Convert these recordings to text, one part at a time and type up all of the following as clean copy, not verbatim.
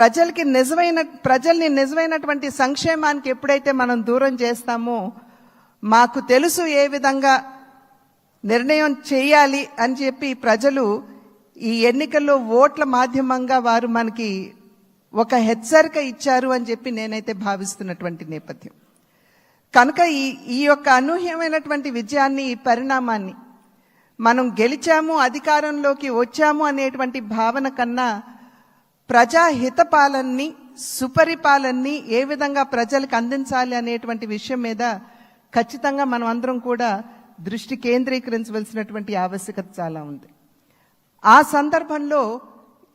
ప్రజల్ని నిజమైనటువంటి సంక్షేమానికి ఎప్పుడైతే మనం దూరం చేస్తామో మాకు తెలుసు ఏ విధంగా నిర్ణయం చేయాలి అని చెప్పి ప్రజలు ఈ ఎన్నికల్లో ఓట్ల మాధ్యమంగా వారు మనకి ఒక హెచ్చరిక ఇచ్చారు అని చెప్పి నేనైతే భావిస్తున్నటువంటి నేపథ్యం. కనుక ఈ యొక్క అనూహ్యమైనటువంటి విజయాన్ని, ఈ పరిణామాన్ని మనం గెలిచాము, అధికారంలోకి వచ్చాము అనేటువంటి భావన కన్నా ప్రజాహిత పాలనని, సుపరిపాలనని ఏ విధంగా ప్రజలకు అందించాలి అనేటువంటి విషయం మీద ఖచ్చితంగా మనం అందరం కూడా దృష్టి కేంద్రీకరించవలసినటువంటి ఆవశ్యకత చాలా ఉంది. ఆ సందర్భంలో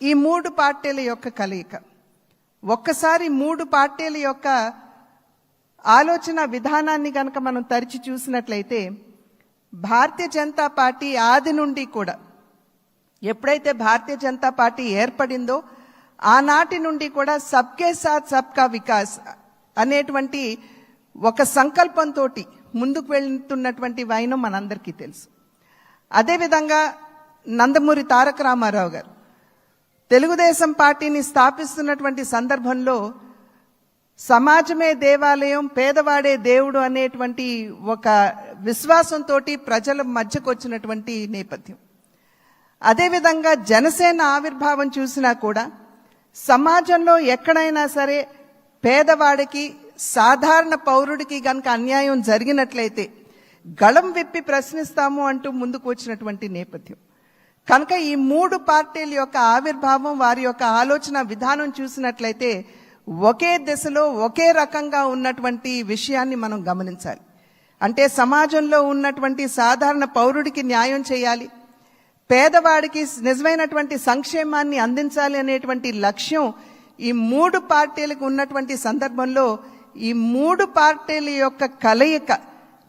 ఈ మూడు పార్టీల యొక్క కలయిక, ఒక్కసారి మూడు పార్టీల యొక్క ఆలోచన విధానాన్ని కనుక మనం తరిచి చూసినట్లయితే, భారతీయ జనతా పార్టీ ఆది నుండి కూడా, ఎప్పుడైతే భారతీయ జనతా పార్టీ ఏర్పడిందో ఆనాటి నుండి కూడా సబ్కే సాత్ సబ్కా వికాస్ అనేటువంటి ఒక సంకల్పంతో ముందుకు వెళ్తున్నటువంటి వైనం మనందరికీ తెలుసు. అదేవిధంగా నందమూరి తారక రామారావు గారు తెలుగుదేశం పార్టీని స్థాపిస్తున్నటువంటి సందర్భంలో సమాజమే దేవాలయం, పేదవాడే దేవుడు అనేటువంటి ఒక విశ్వాసంతో ప్రజల మధ్యకు వచ్చినటువంటి నేపథ్యం. అదేవిధంగా జనసేన ఆవిర్భావం చూసినా కూడా సమాజంలో ఎక్కడైనా సరే పేదవాడికి, సాధారణ పౌరుడికి గనక అన్యాయం జరిగినట్లయితే గళం విప్పి ప్రశ్నిస్తాము అంటూ ముందుకు వచ్చినటువంటి నేపథ్యం. కనుక ఈ మూడు పార్టీల యొక్క ఆవిర్భావం, వారి యొక్క ఆలోచన విధానం చూసినట్లయితే ఒకే దిశలో ఒకే రకంగా ఉన్నటువంటి విషయాన్ని మనం గమనించాలి. అంటే సమాజంలో ఉన్నటువంటి సాధారణ పౌరుడికి న్యాయం చేయాలి, పేదవాడికి నిజమైనటువంటి సంక్షేమాన్ని అందించాలి అనేటువంటి లక్ష్యం ఈ మూడు పార్టీలకు ఉన్నటువంటి సందర్భంలో ఈ మూడు పార్టీల యొక్క కలయిక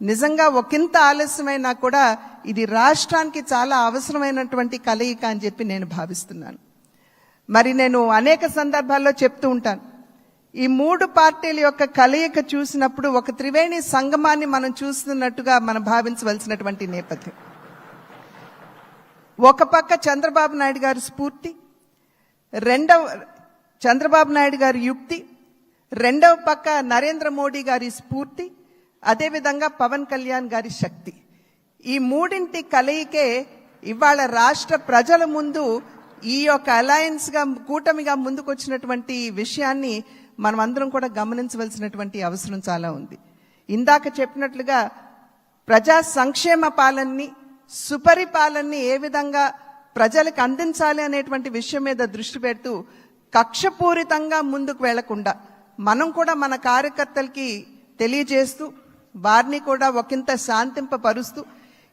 నిజంగా ఒకంత ఆలస్యమైనా కూడా ఇది రాష్ట్రానికి చాలా అవసరమైనటువంటి కలయిక అని చెప్పి నేను భావిస్తున్నాను. మరి నేను అనేక సందర్భాల్లో చెప్తూ ఉంటాను, ఈ మూడు పార్టీల యొక్క కలయిక చూసినప్పుడు ఒక త్రివేణి సంగమాన్ని మనం చూస్తున్నట్టుగా మనం భావించవలసినటువంటి నేపథ్యం. ఒక పక్క చంద్రబాబు నాయుడు గారి స్ఫూర్తి, చంద్రబాబు నాయుడు గారి యుక్తి, రెండవ పక్క నరేంద్ర మోడీ గారి స్ఫూర్తి, అదేవిధంగా పవన్ కళ్యాణ్ గారి శక్తి. ఈ మూడింటి కలయికే ఇవాళ రాష్ట్ర ప్రజల ముందు ఈ యొక్క అలయన్స్గా, కూటమిగా ముందుకు వచ్చినటువంటి విషయాన్ని మనం అందరం కూడా గమనించవలసినటువంటి అవసరం చాలా ఉంది. ఇందాక చెప్పినట్లుగా ప్రజా సంక్షేమ పాలనని, సుపరిపాలనని ఏ విధంగా ప్రజలకు అందించాలి అనేటువంటి విషయం మీద దృష్టి పెడుతూ కక్షపూరితంగా ముందుకు వెళ్లకుండా మనం కూడా మన కార్యకర్తలకి తెలియజేస్తూ వారిని కూడా ఒకంత శాంతింపపరుస్తూ,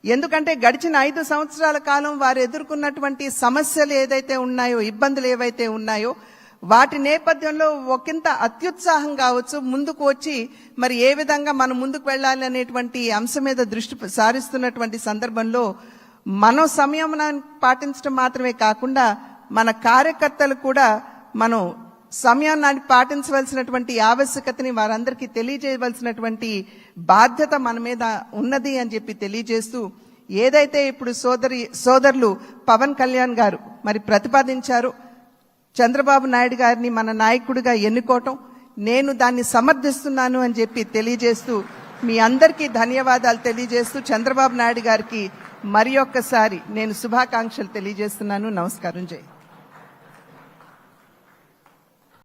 ఎందుకంటే గడిచిన 5 సంవత్సరాల కాలం వారు ఎదుర్కొన్నటువంటి సమస్యలు ఏదైతే ఉన్నాయో, ఇబ్బందులు ఏవైతే ఉన్నాయో వాటి నేపథ్యంలో ఒకంత అత్యుత్సాహం కావచ్చు ముందుకు వచ్చి మరి ఏ విధంగా మనం ముందుకు వెళ్ళాలి అనేటువంటి అంశం మీద దృష్టి సారిస్తున్నటువంటి సందర్భంలో మనం సంయమనాన్ని పాటించడం మాత్రమే కాకుండా మన కార్యకర్తలు కూడా మనం సమయాన్ని పాటించవలసినటువంటి ఆవశ్యకతని వారందరికీ తెలియజేయవలసినటువంటి బాధ్యత మన మీద ఉన్నది అని చెప్పి తెలియజేస్తూ, ఏదైతే ఇప్పుడు సోదరులు పవన్ కళ్యాణ్ గారు మరి ప్రతిపాదించారో చంద్రబాబు నాయుడు గారిని మన నాయకుడిగా ఎన్నుకోవటం, నేను దాన్ని సమర్థిస్తున్నాను అని చెప్పి తెలియజేస్తూ మీ అందరికీ ధన్యవాదాలు తెలియజేస్తూ చంద్రబాబు నాయుడు గారికి మరి ఒక్కసారి నేను శుభాకాంక్షలు తెలియజేస్తున్నాను. నమస్కారం. జై.